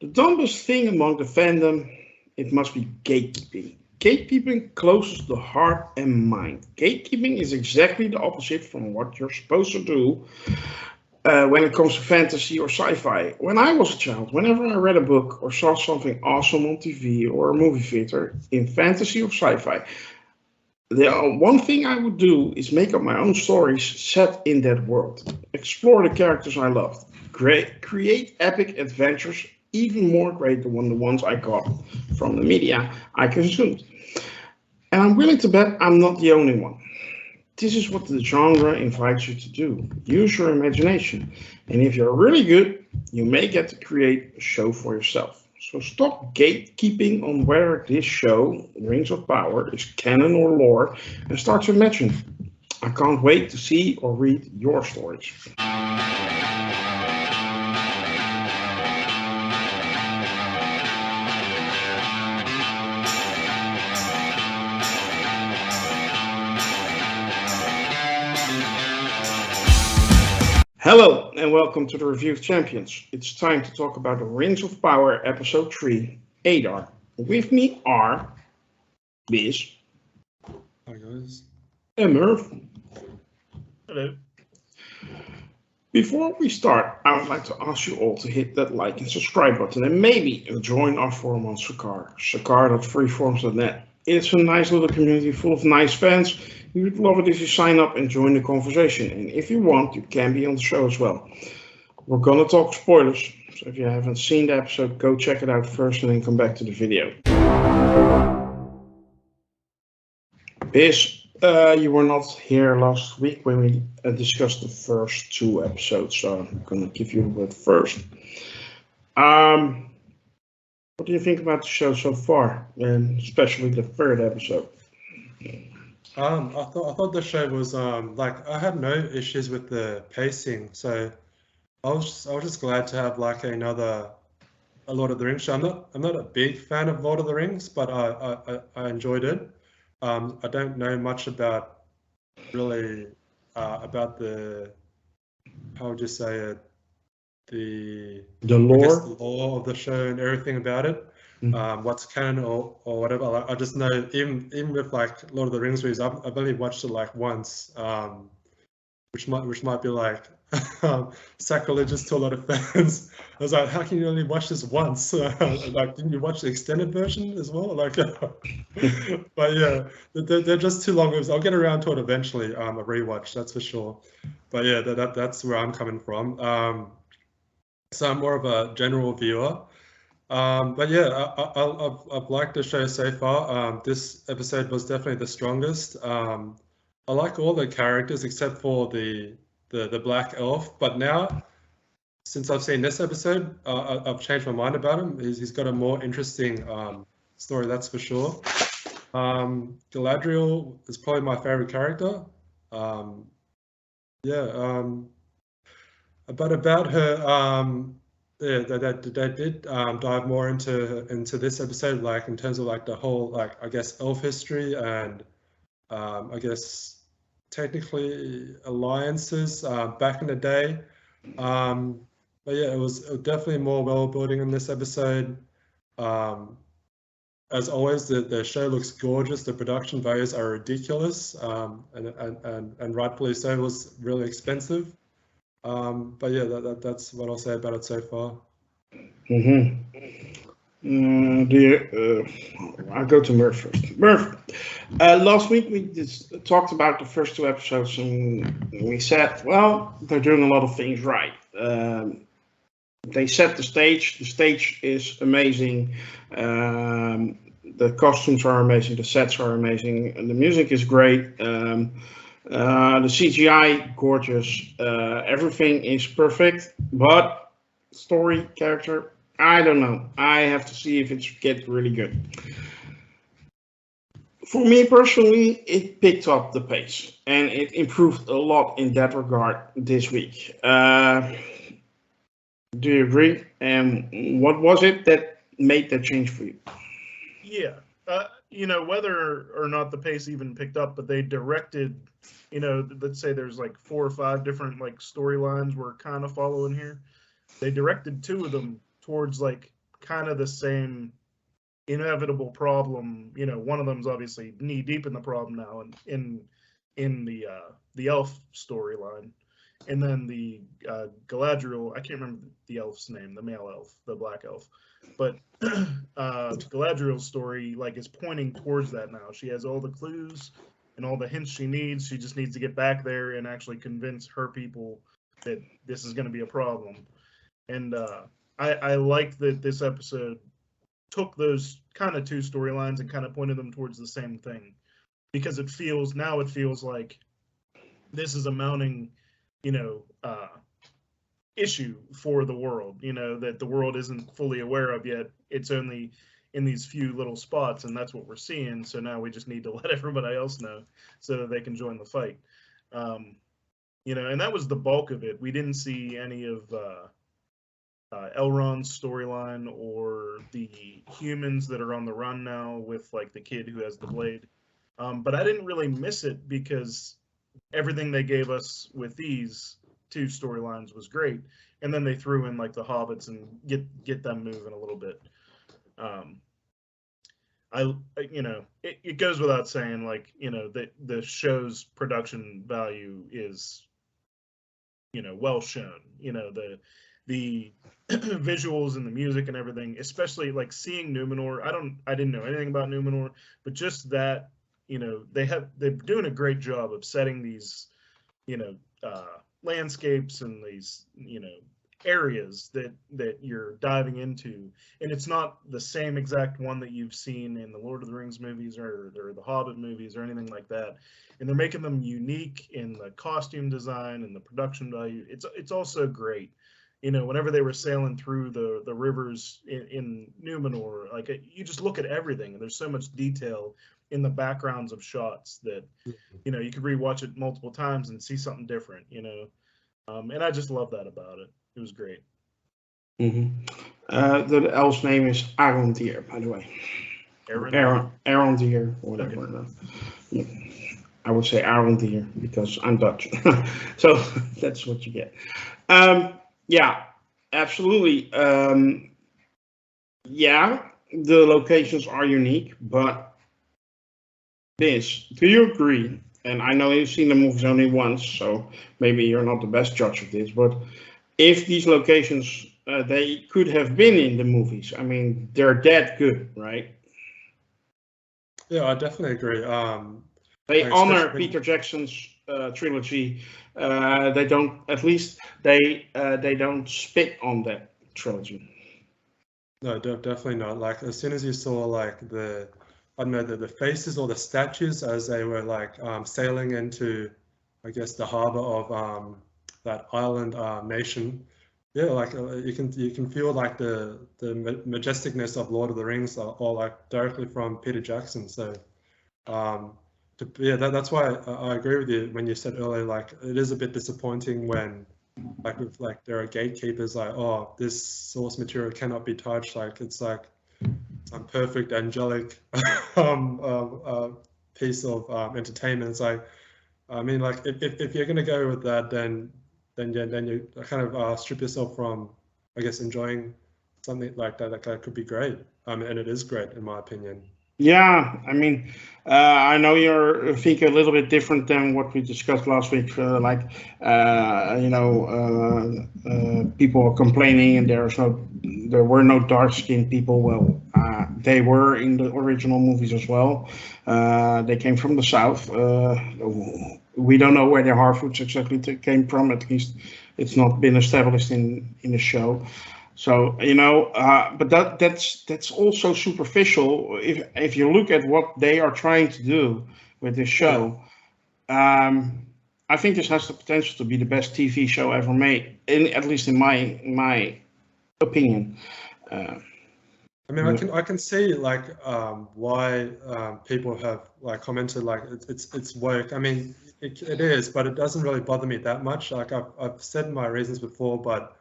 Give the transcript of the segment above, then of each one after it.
The dumbest thing among the fandom, it must be gatekeeping. Gatekeeping closes the heart and mind. Gatekeeping is exactly the opposite from what you're supposed to do when it comes to fantasy or sci-fi. When I was a child, whenever I read a book or saw something awesome on TV or a movie theater in fantasy or sci-fi, the one thing I would do is make up my own stories set in that world. Explore the characters I loved. Create epic adventures even more great than the ones I got from the media I consumed. And I'm willing to bet I'm not the only one. This is what the genre invites you to do. Use your imagination. And if you're really good, you may get to create a show for yourself. So stop gatekeeping on whether this show, Rings of Power, is canon or lore, and start to imagine. I can't wait to see or read your stories. Hello and welcome to the Review of Champions. It's time to talk about the Rings of Power Episode 3, Adar. With me are Biz Hi guys. and Merv. Hello. Before we start, I would like to ask you all to hit that like and subscribe button and maybe join our forum on Sakar, sakar.freeforums.net. It's a nice little community full of nice fans. We would love it if you sign up and join the conversation. And if you want, you can be on the show as well. We're gonna talk spoilers, so if you haven't seen the episode, go check it out first and then come back to the video. Biz, you were not here last week when we discussed the first two episodes, so I'm gonna give you the word first. What do you think about the show so far, and especially the third episode? I thought the show was like I had no issues with the pacing, so I was just glad to have like a Lord of the Rings show. I'm not a big fan of Lord of the Rings, but I enjoyed it. I don't know much about really about the, how would you say it, the I guess lore. the lore of the show and everything about it. What's canon or whatever. Like, I just know even with like Lord of the Rings movies, I've only watched it like once, which might be like sacrilegious to a lot of fans. I was like, how can you only watch this once? Like, didn't you watch the extended version as well? Like, but yeah, they're just too long movies. I'll get around to it eventually. A rewatch, that's for sure. But yeah, that's where I'm coming from. So I'm more of a general viewer. But yeah, I've liked the show so far. This episode was definitely the strongest. I like all the characters except for the black elf. But now, since I've seen this episode, I've changed my mind about him. He's got a more interesting story, that's for sure. Galadriel is probably my favorite character. Yeah. But about her, yeah, they did dive more into this episode, like in terms of like the whole, like, I guess, elf history and I guess technically alliances back in the day. But yeah, it was definitely more world building in this episode. As always, the show looks gorgeous. The production values are ridiculous, and rightfully so. It was really expensive. But yeah, that's what I'll say about it so far. I'll go to Murph first. Murph, last week we just talked about the first two episodes and we said, well, they're doing a lot of things right. They set the stage. The stage is amazing. The costumes are amazing. The sets are amazing. And the music is great. The CGI, gorgeous. Everything is perfect. But story, character, I don't know. I have to see if it's get really good. For me personally, it picked up the pace and it improved a lot in that regard this week. Do you agree? And what was it that made that change for you? Yeah. Whether or not the pace even picked up, but they directed, let's say there's like 4 or 5 different like storylines we're kind of following here. They directed 2 of them towards like kind of the same inevitable problem. You know, one of them's obviously knee deep in the problem now, and in the elf storyline, and then the Galadriel. I can't remember the elf's name, the male elf, the black elf, but Galadriel's story like is pointing towards that now. She has all the clues and all the hints she needs. She just needs to get back there and actually convince her people that this is going to be a problem. And I like that this episode took those kind of two storylines and kind of pointed them towards the same thing, because it feels like this is a mounting, you know, issue for the world, you know, that the world isn't fully aware of yet. It's only in these few little spots, and that's what we're seeing. So now we just need to let everybody else know so that they can join the fight. You know, and that was the bulk of it. We didn't see any of Elrond's storyline or the humans that are on the run now with like the kid who has the blade. But I didn't really miss it because everything they gave us with these two storylines was great. And then they threw in like the hobbits and get them moving a little bit. You know, it goes without saying, like, you know, that the show's production value is, you know, well shown. You know, the visuals and the music and everything, especially like seeing Numenor. I didn't know anything about Numenor, but just that, you know, they're doing a great job of setting these, you know, landscapes and these, you know, areas that you're diving into, and it's not the same exact one that you've seen in the Lord of the Rings movies or the Hobbit movies or anything like that. And they're making them unique in the costume design and the production value. It's also great. You know, whenever they were sailing through the rivers in Numenor, like you just look at everything, and there's so much detail in the backgrounds of shots that, you know, you could rewatch it multiple times and see something different, you know. And I just love that about it. It was great. The elf's name is Arondir, by the way. Arondir, or whatever. Okay. Yeah. I would say Arondir because I'm Dutch. So that's what you get. Yeah, absolutely. Yeah, the locations are unique, but Biz, do you agree? And I know you've seen the movies only once, so maybe you're not the best judge of this, but if these locations, they could have been in the movies, I mean, they're that good, right? Yeah, I definitely agree. They honor Peter Jackson's trilogy. They don't, at least they don't spit on that trilogy. No, definitely not. Like as soon as you saw like the faces or the statues as they were like sailing into, I guess, the harbor of that island nation. Yeah, like you can feel like the majesticness of Lord of the Rings all like directly from Peter Jackson. So yeah, that's why I agree with you when you said earlier, like it is a bit disappointing when like there are gatekeepers like, oh, this source material cannot be touched. Like it's like some perfect angelic piece of entertainment. It's like, I mean, like if you're gonna go with that, then you kind of strip yourself from, I guess, enjoying something like that that could be great. And it is great in my opinion. Yeah, I mean, I know you're thinking a little bit different than what we discussed last week. You know, people are complaining, and there were no dark-skinned people. Well, they were in the original movies as well. They came from the south. We don't know where their Harfoots exactly came from. At least it's not been established in the show. So, you know, but that's also superficial. If you look at what they are trying to do with this show, I think this has the potential to be the best TV show ever made, at least in my opinion. I mean, I can see like why people have like commented like it's woke. I mean, it is, but it doesn't really bother me that much. Like I've said my reasons before, but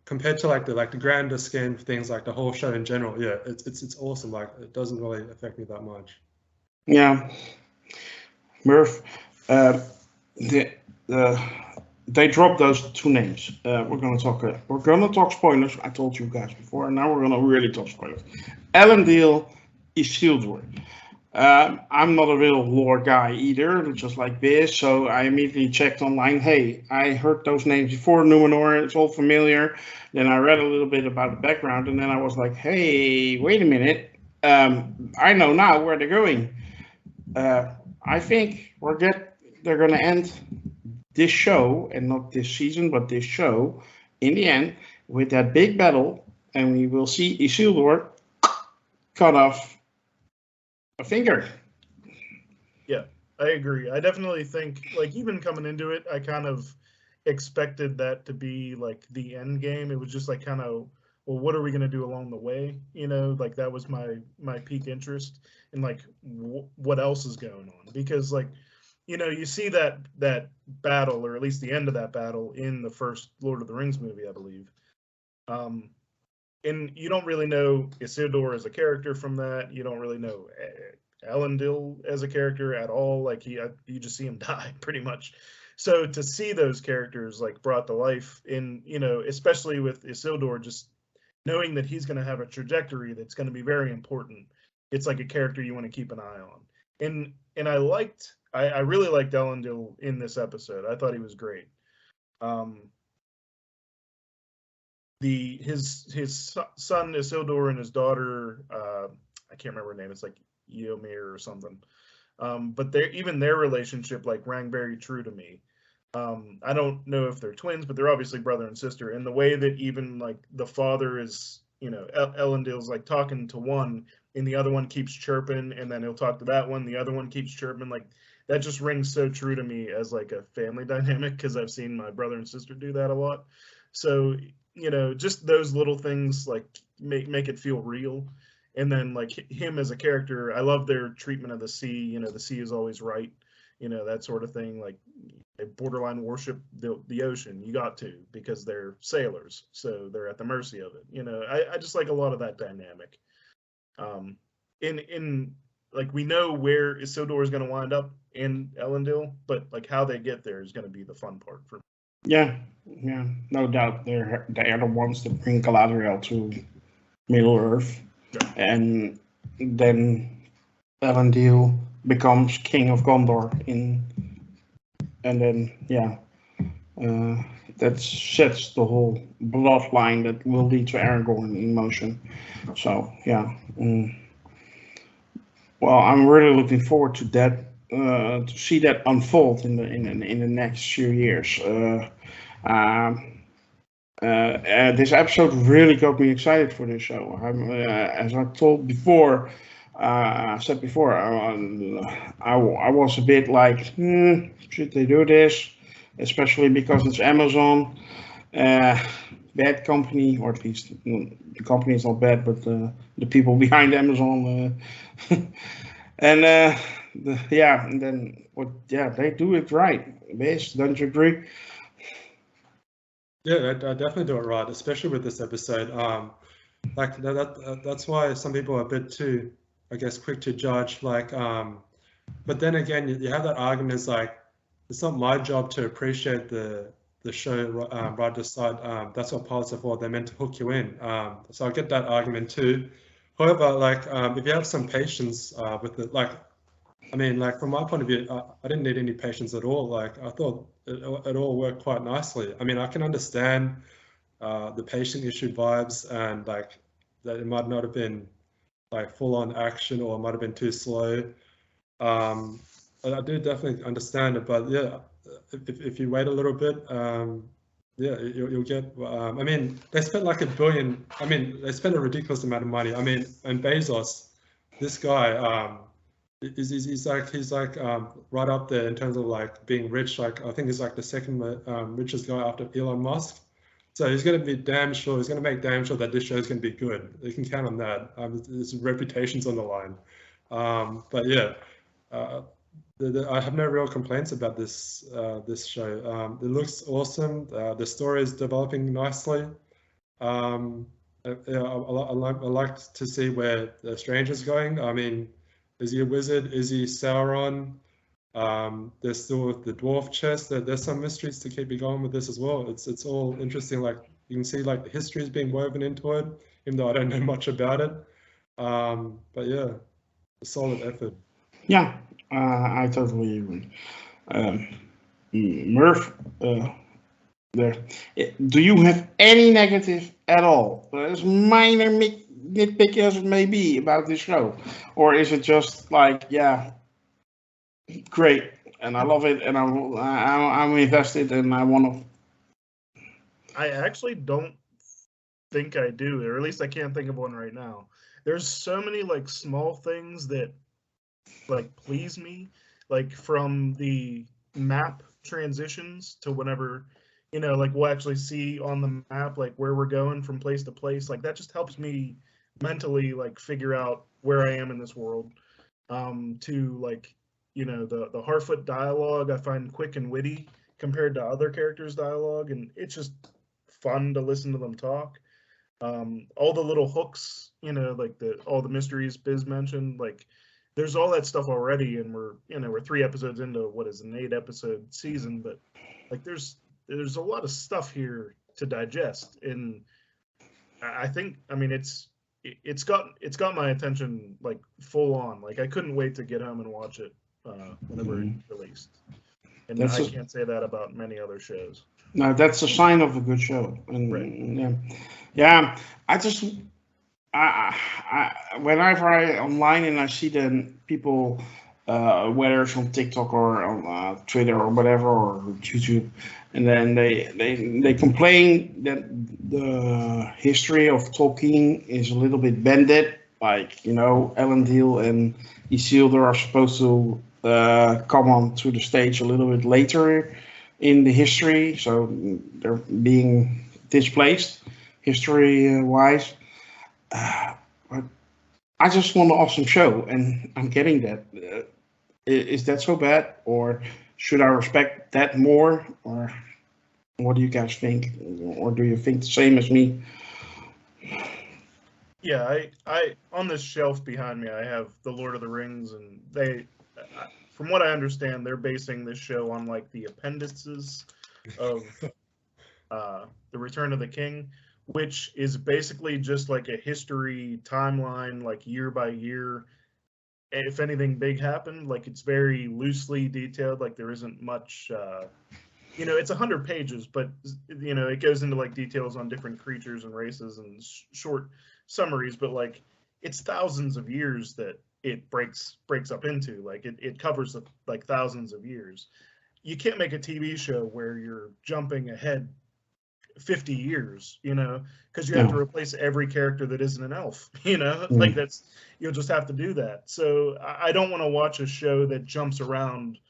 compared to like the grander scheme of things, like the whole show in general, yeah, it's awesome. Like it doesn't really affect me that much. Yeah, Merv, the they dropped those two names. We're gonna talk spoilers. I told you guys before, and now we're gonna really talk spoilers. Elendil, Isildur. I'm not a real lore guy either, just like Biz, so I immediately checked online. Hey, I heard those names before, Numenor, it's all familiar. Then I read a little bit about the background, and then I was like, hey, wait a minute. I know now where they're going. I think they're going to end this show, and not this season, but this show, in the end, with that big battle, and we will see Isildur cut off a finger. Yeah, I agree. I definitely think, like, even coming into it, I kind of expected that to be like the end game. It was just like kind of, well, what are we going to do along the way? Like that was my peak interest in like what else is going on, because like, you see that battle, or at least the end of that battle, in the first Lord of the Rings movie, I believe. And you don't really know Isildur as a character from that. You don't really know Elendil as a character at all. Like you just see him die pretty much. So to see those characters like brought to life in, especially with Isildur, just knowing that he's going to have a trajectory that's going to be very important. It's like a character you want to keep an eye on. And I really liked Elendil in this episode. I thought he was great. His son Isildur and his daughter, I can't remember her name. It's like Eomir or something. But even their relationship like rang very true to me. I don't know if they're twins, but they're obviously brother and sister. And the way that even like the father is, Elendil's like talking to one, and the other one keeps chirping, and then he'll talk to that one. The other one keeps chirping. Like that just rings so true to me as like a family dynamic, because I've seen my brother and sister do that a lot. So just those little things like make it feel real. And then like him as a character, I love their treatment of the sea. The sea is always right. That sort of thing. Like they borderline worship the ocean. You got to, because they're sailors, so they're at the mercy of it. I just like a lot of that dynamic. In like we know where Isildur is going to wind up in Elendil, but like how they get there is going to be the fun part for me. Yeah, no doubt. They are the ones that bring Galadriel to Middle Earth, Yeah. and then Elendil becomes King of Gondor and then that sets the whole bloodline that will lead to Aragorn in motion. So yeah, well, I'm really looking forward to that. To see that unfold in the next few years. This episode really got me excited for this show. As I told before, said before, I was a bit like, should they do this? Especially because it's Amazon, bad company, or at least the company is not bad, but the people behind Amazon, and they do it right. Biz, don't you agree? Yeah, I definitely do it right, especially with this episode. Like that's why some people are a bit too, I guess, quick to judge. Like, but then again, you have that argument. It's like it's not my job to appreciate the show right to start. That's what pilots are for. They're meant to hook you in. So I get that argument too. However, like if you have some patience with it, like I mean, like from my point of view, I didn't need any patience at all. Like I thought it all worked quite nicely. I mean, I can understand the patient issue vibes, and like that it might not have been like full on action, or it might have been too slow. I do definitely understand it, but yeah, if you wait a little bit, yeah, you'll get. I mean, they spent like $1 billion. I mean, they spent a ridiculous amount of money. I mean, and Bezos, this guy. He's like right up there in terms of like being rich. Like I think he's like the second richest guy after Elon Musk. So he's going to be damn sure. He's going to make damn sure that this show is going to be good. You can count on that. His reputation's on the line. But yeah, I have no real complaints about this show. It looks awesome. The story is developing nicely. I like to see where the stranger's going. I mean, is he a wizard? Is he Sauron? There's still the dwarf chest. There's some mysteries to keep you going with this as well. It's all interesting. Like you can see, like the history is being woven into it, even though I don't know much about it. But yeah, a solid effort. Yeah, I totally agree. Merv, there. Do you have any negative at all? As minor nitpick as it may be about this show, or is it just like, yeah, great, and I love it, and I'm invested, and I want to. I actually don't think I do, or at least I can't think of one right now. There's so many like small things that like please me, like from the map transitions to whenever, like we'll actually see on the map like where we're going from place to place. Like that just helps me mentally like figure out where I am in this world. To like, the Harfoot dialogue I find quick and witty compared to other characters' dialogue, and it's just fun to listen to them talk. All the little hooks, like all the mysteries Biz mentioned, like there's all that stuff already, and we're 3 episodes into what is an 8-episode season, but like there's a lot of stuff here to digest, and I think, I mean, it's got my attention like full on. Like I couldn't wait to get home and watch it whenever it's released, and I can't say that about many other shows. No, that's a sign of a good show, and Right. yeah. Whenever I online and I see then people, whether it's on TikTok or on Twitter or whatever or YouTube, and then they complain that the history of Tolkien is a little bit bended. Like Elendil and Isildur are supposed to come onto the stage a little bit later in the history, so they're being displaced history-wise. But I just want an awesome show, and I'm getting that. Is that so bad, or should I respect that more, or what do you guys think, or do you think the same as me? Yeah, I on this shelf behind me, I have the Lord of the Rings, and from what I understand, they're basing this show on like the appendices of the Return of the King, which is basically just like a history timeline, like year by year. If anything big happened, like it's very loosely detailed. Like there isn't much. It's 100 pages, but it goes into like details on different creatures and races and short summaries. But like it's thousands of years that it breaks up into. Like it covers like thousands of years. You can't make a TV show where you're jumping ahead 50 years, because you have to replace every character that isn't an elf, like you'll just have to do that. So I don't want to watch a show that jumps around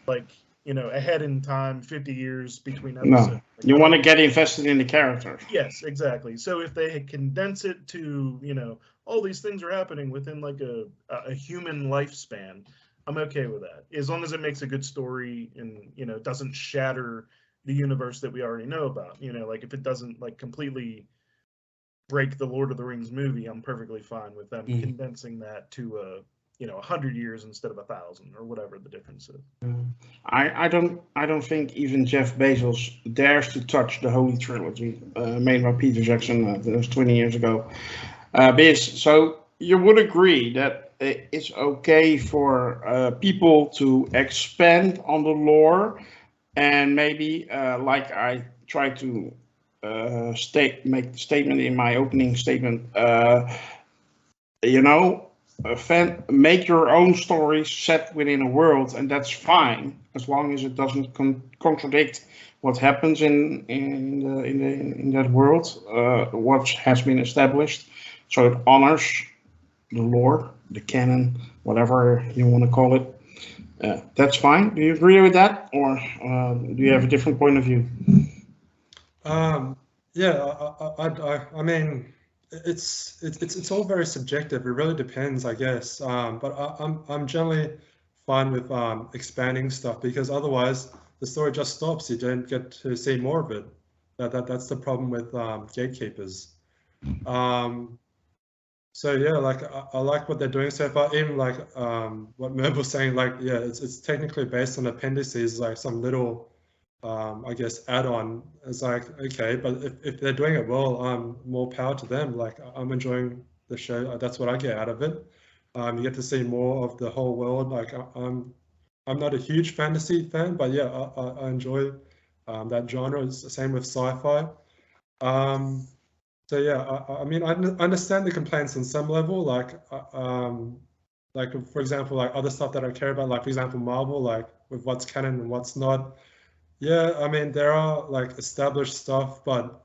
like, ahead in time, 50 years between episodes. No, you want to get invested in the character. Yes, exactly. So if they condense it to, all these things are happening within like a human lifespan, I'm okay with that. As long as it makes a good story and, doesn't shatter the universe that we already know about. Like if it doesn't like completely break the Lord of the Rings movie, I'm perfectly fine with them condensing that to 100 years instead of 1,000 or whatever the difference is. I don't think even Jeff Bezos dares to touch the Holy Trilogy made by Peter Jackson. That was 20 years ago. Biz, so you would agree that it's okay for people to expand on the lore, and maybe like I tried to make the statement in my opening statement, make your own story set within a world, and that's fine as long as it doesn't contradict what happens in that world, what has been established, so it honors the lore, the canon, whatever you want to call it. That's fine. Do you agree with that, or do you have a different point of view? Yeah, I mean, it's all very subjective. It really depends, I guess. But I'm generally fine with expanding stuff, because otherwise the story just stops. You don't get to see more of it. That's the problem with gatekeepers. So yeah, like I like what they're doing so far. Even like what Merv was saying, like yeah, it's technically based on appendices, like some little I guess add-on. It's like okay, but if they're doing it well, more power to them. Like I'm enjoying the show. That's what I get out of it. You get to see more of the whole world. Like I'm not a huge fantasy fan, but yeah, I enjoy that genre. It's the same with sci-fi. So yeah, I mean, I understand the complaints on some level, like for example, like other stuff that I care about, like for example, Marvel, like with what's canon and what's not. Yeah, I mean, there are like established stuff, but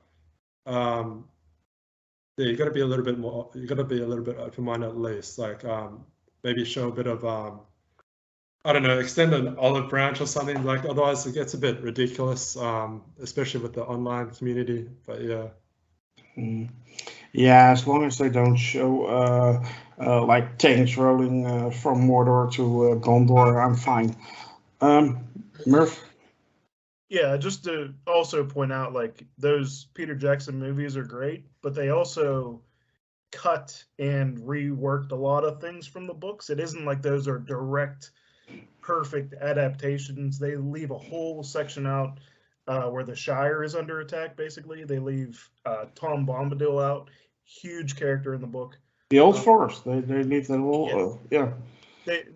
yeah, you got to be a little bit more. You got to be a little bit open-minded at least. Like maybe show a bit of I don't know, extend an olive branch or something. Like otherwise, it gets a bit ridiculous, especially with the online community. But yeah. Yeah, as long as they don't show like tanks rolling from Mordor to Gondor, I'm fine. Murph? Yeah, just to also point out, like those Peter Jackson movies are great, but they also cut and reworked a lot of things from the books. It isn't like those are direct, perfect adaptations. They leave a whole section out where the Shire is under attack. Basically, they leave Tom Bombadil out, huge character in the book. The Old Forest. They leave that whole yeah.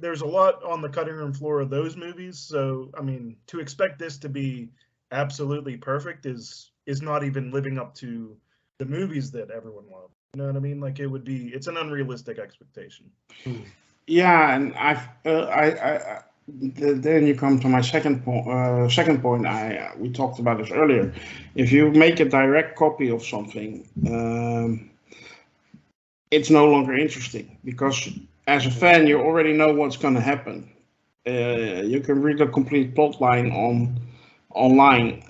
There's a lot on the cutting room floor of those movies. So I mean, to expect this to be absolutely perfect is not even living up to the movies that everyone loved. You know what I mean? Like it's an unrealistic expectation. Yeah, and then you come to my second point. We talked about this earlier. If you make a direct copy of something, it's no longer interesting because as a fan, you already know what's going to happen. You can read a complete plot line online.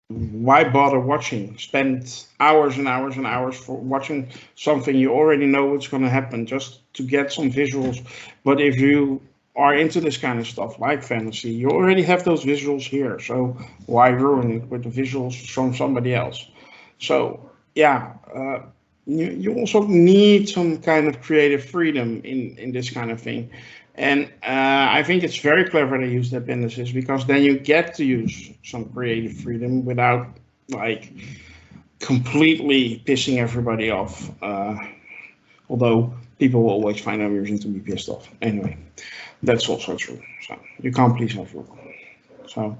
Why bother watching? Spend hours and hours and hours for watching something you already know what's going to happen just to get some visuals. But if you are into this kind of stuff like fantasy, you already have those visuals here. So why ruin it with the visuals from somebody else? So yeah, you also need some kind of creative freedom in this kind of thing. And I think it's very clever they use the appendices because then you get to use some creative freedom without like completely pissing everybody off. Although people will always find a reason to be pissed off. Anyway, that's also true. So you can't please everyone. So,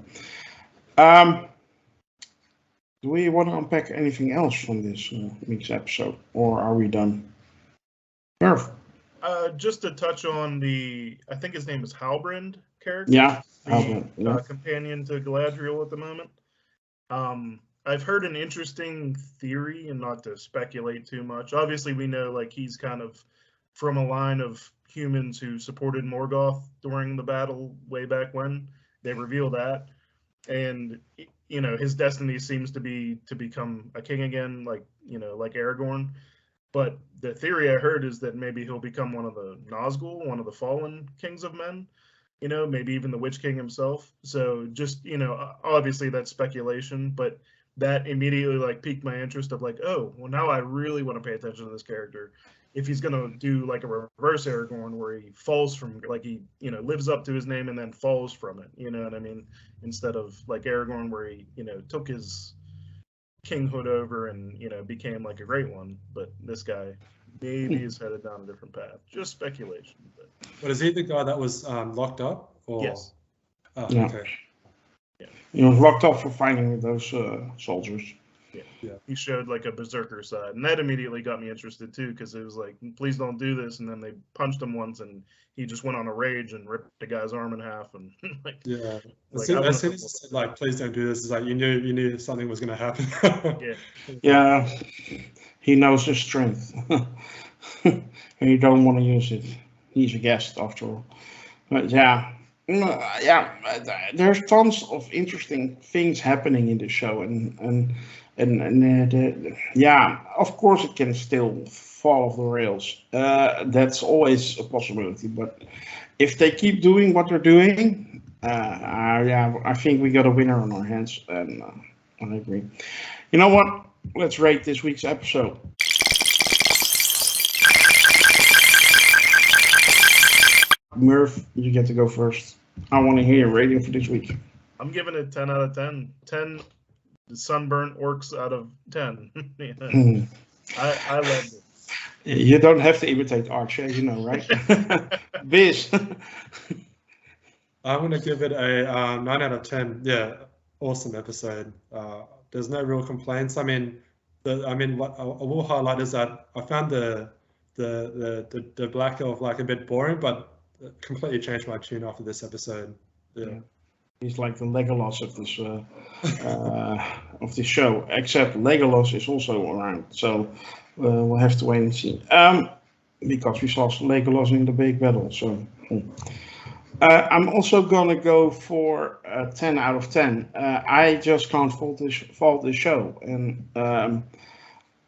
do we want to unpack anything else from this week's episode, or are we done? Merv? Just to touch on I think his name is Halbrand character. Yeah, the companion to Galadriel at the moment. I've heard an interesting theory, and not to speculate too much. Obviously, we know like he's kind of from a line of humans who supported Morgoth during the battle way back when. They reveal that, and you know his destiny seems to be to become a king again, like like Aragorn. But the theory I heard is that maybe he'll become one of the Nazgul, one of the fallen kings of men, maybe even the Witch King himself. So just, obviously that's speculation, but that immediately like piqued my interest of like, oh, well now I really want to pay attention to this character. If he's going to do like a reverse Aragorn where he falls from, like he, lives up to his name and then falls from it, you know what I mean? Instead of like Aragorn where he, took his kinghood over and became like a great one, but this guy maybe is headed down a different path. Just speculation. But is he the guy that was locked up? Or? Yes. Oh, yeah. Okay. Yeah. He was locked up for fighting with those soldiers. Yeah. He showed like a berserker side, and that immediately got me interested too, because it was like, please don't do this, and then they punched him once, and he just went on a rage and ripped the guy's arm in half, and like yeah. Like, as soon as he said like, please don't do this, it's like you knew something was going to happen. Yeah, he knows his strength, and you don't want to use it. He's a guest after all. But yeah, there's tons of interesting things happening in the show, and yeah, of course it can still fall off the rails. That's always a possibility. But if they keep doing what they're doing, I think we got a winner on our hands, and I agree. You know what? Let's rate this week's episode. Merv, you get to go first. I want to hear your rating for this week. I'm giving it 10 out of 10. 10 sunburnt orcs out of 10. I loved it. You don't have to imitate Archer, you know, right? Biz. I'm going to give it a 9 out of 10. Yeah, awesome episode. There's no real complaints. I mean, what I will highlight is that I found the Black Elf like a bit boring, but it completely changed my tune after this episode. Yeah. He's like the Legolas of this show, except Legolas is also around, so we'll have to wait and see. Because we saw Legolas in the big battle, so. I'm also gonna go for 10 out of 10. I just can't fault this show, and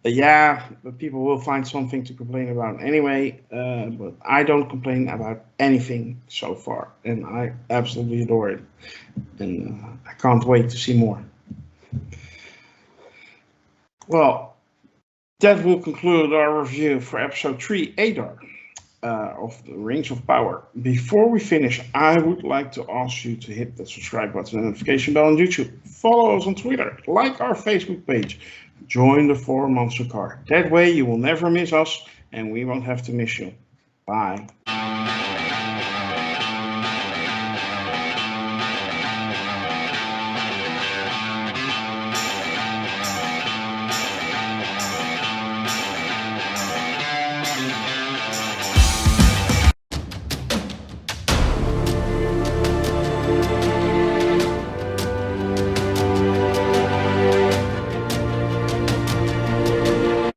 yeah, but people will find something to complain about anyway. But I don't complain about anything so far, and I absolutely adore it, and I can't wait to see more. Well, that will conclude our review for episode 3, Adar. Of the Rings of Power. Before we finish, I would like to ask you to hit the subscribe button and notification bell on YouTube. Follow us on Twitter, like our Facebook page, join the 4 Monster Car. That way you will never miss us and we won't have to miss you. Bye.